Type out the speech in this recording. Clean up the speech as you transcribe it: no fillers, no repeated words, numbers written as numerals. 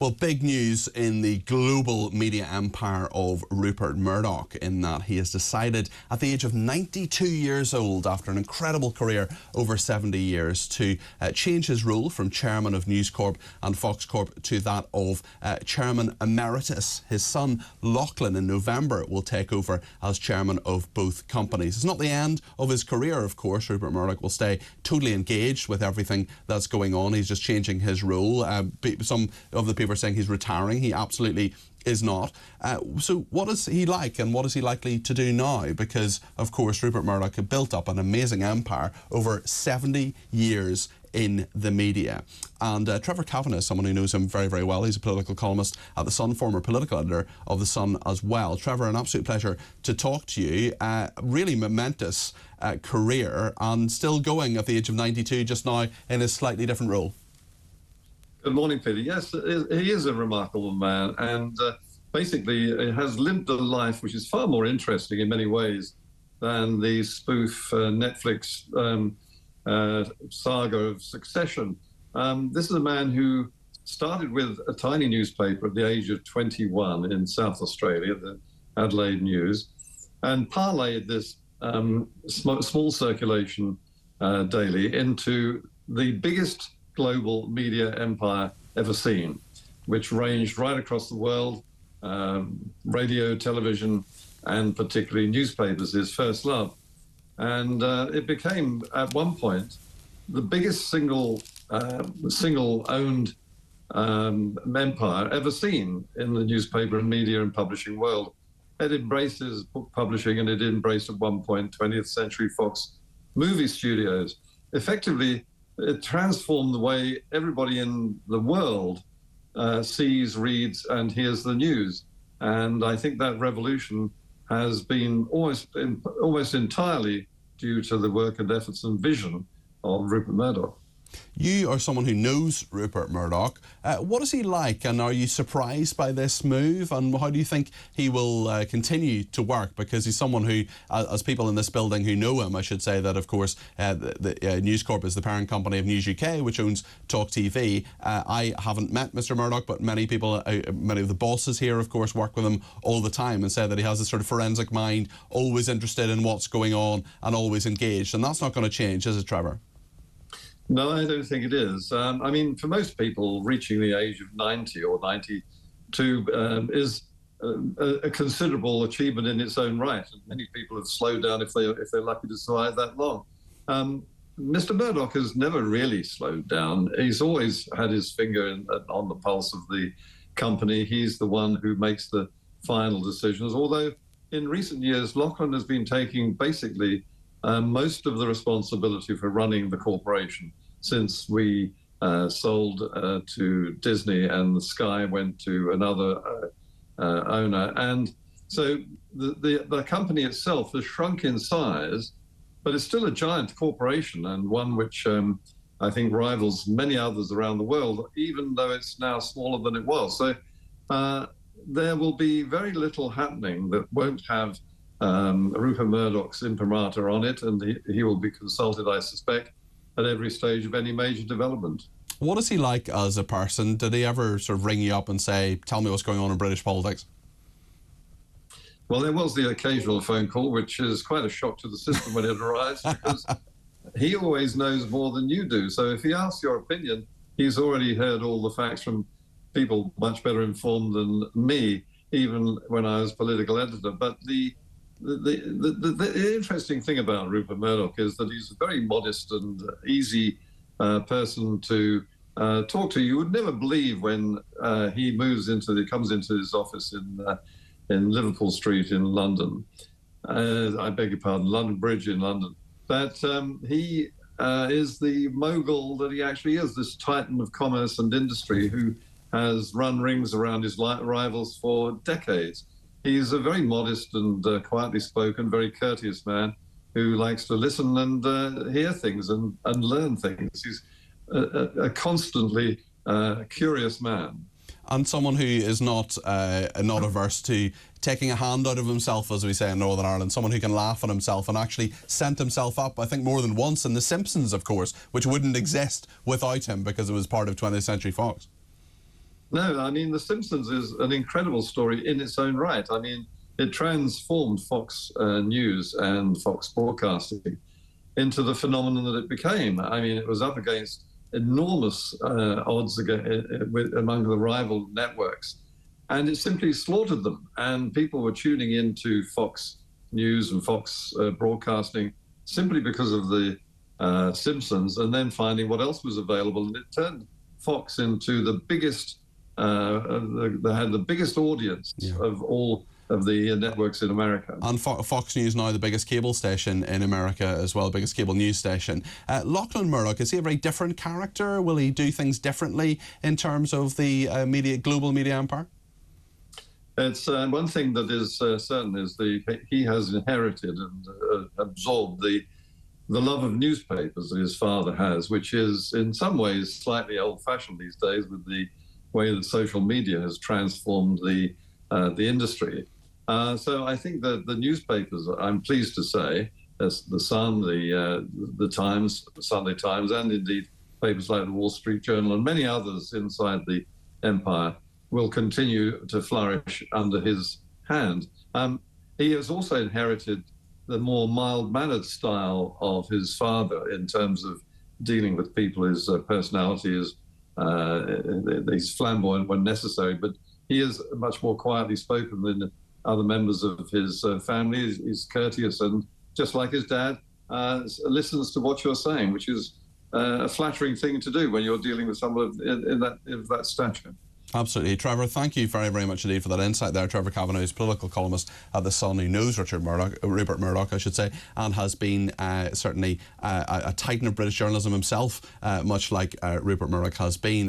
Well, big news in the global media empire of Rupert Murdoch, in that he has decided at the age of 92 years old, after an incredible career over 70 years, to change his role from Chairman of News Corp and Fox Corp to that of Chairman Emeritus. His son, Lachlan, in November will take over as Chairman of both companies. It's not the end of his career, of course. Rupert Murdoch will stay totally engaged with everything that's going on. He's just changing his role. Some of the people are saying he's retiring. He absolutely is not. So what is he like, and what is he likely to do now? Because, of course, Rupert Murdoch had built up an amazing empire over 70 years in the media. And Trevor Kavanagh is someone who knows him very, very well. He's a political columnist at The Sun, former political editor of The Sun as well. Trevor, an absolute pleasure to talk to you. Really momentous career, and still going at the age of 92 just now in a slightly different role. Good morning, Peter. Yes, he is a remarkable man, and basically has lived a life which is far more interesting in many ways than the spoof Netflix saga of Succession. This is a man who started with a tiny newspaper at the age of 21 in South Australia, the Adelaide News, and parlayed this small circulation daily into the biggest global media empire ever seen, which ranged right across the world. Radio, television, and particularly newspapers, his first love. And it became, at one point, the biggest single owned empire ever seen in the newspaper and media and publishing world. It embraces book publishing, and it embraced at one point 20th Century Fox movie studios. Effectively, it transformed the way everybody in the world sees, reads, and hears the news. And I think that revolution has been almost entirely due to the work and efforts and vision of Rupert Murdoch. You are someone who knows Rupert Murdoch. What is he like, and are you surprised by this move? And how do you think he will continue to work? Because he's someone who, as people in this building who know him, I should say that, of course, News Corp is the parent company of News UK, which owns TalkTV. I haven't met Mr. Murdoch, but many people, many of the bosses here, of course, work with him all the time and say that he has this sort of forensic mind, always interested in what's going on and always engaged. And that's not going to change, is it, Trevor? No, I don't think it is. I mean, for most people, reaching the age of 90 or 92 is a considerable achievement in its own right. And many people have slowed down if they're lucky to survive that long. Mr. Murdoch has never really slowed down. He's always had his finger on the pulse of the company. He's the one who makes the final decisions. Although in recent years, Lachlan has been taking basically most of the responsibility for running the corporation since we sold to Disney and Sky went to another owner. And so the company itself has shrunk in size, but it's still a giant corporation, and one which I think rivals many others around the world, even though it's now smaller than it was. So there will be very little happening that won't have Rupert Murdoch's imprimatur on it, and he will be consulted, I suspect, at every stage of any major development. What is he like as a person? Did he ever sort of ring you up and say, tell me what's going on in British politics? Well, there was the occasional phone call, which is quite a shock to the system when it arrives, because he always knows more than you do. So if he asks your opinion, he's already heard all the facts from people much better informed than me, even when I was political editor. But the interesting thing about Rupert Murdoch is that he's a very modest and easy person to talk to. You would never believe when he comes into his office in Liverpool Street in London, I beg your pardon, London Bridge in London, that he is the mogul that he actually is, this titan of commerce and industry who has run rings around his rivals for decades. He's a very modest and quietly spoken, very courteous man who likes to listen and hear things and learn things. He's a constantly curious man. And someone who is not averse to taking a hand out of himself, as we say in Northern Ireland, someone who can laugh at himself, and actually sent himself up, I think, more than once in The Simpsons, of course, which wouldn't exist without him because it was part of 20th Century Fox. No, I mean, The Simpsons is an incredible story in its own right. I mean, it transformed Fox News and Fox Broadcasting into the phenomenon that it became. I mean, it was up against enormous odds among the rival networks, and it simply slaughtered them. And people were tuning into Fox News and Fox Broadcasting simply because of the Simpsons, and then finding what else was available. And it turned Fox into the biggest, they had the biggest audience of all of the networks in America. And Fox News now the biggest cable station in America as well, biggest cable news station. Lachlan Murdoch, is he a very different character? Will he do things differently in terms of the global media empire? It's one thing that is certain is he has inherited and absorbed the love of newspapers that his father has, which is in some ways slightly old-fashioned these days with the way that social media has transformed the industry. So I think that the newspapers, I'm pleased to say, as the Sun, the Times, the Sunday Times, and indeed papers like the Wall Street Journal and many others inside the empire, will continue to flourish under his hand. He has also inherited the more mild-mannered style of his father in terms of dealing with people. His personality is he's flamboyant when necessary, but he is much more quietly spoken than other members of his family. He's courteous and, just like his dad, listens to what you're saying, which is a flattering thing to do when you're dealing with someone of that stature. Absolutely. Trevor, thank you very, very much indeed for that insight there. Trevor Kavanagh is political columnist at The Sun, who knows Rupert Murdoch, I should say, and has been certainly a titan of British journalism himself, much like Rupert Murdoch has been.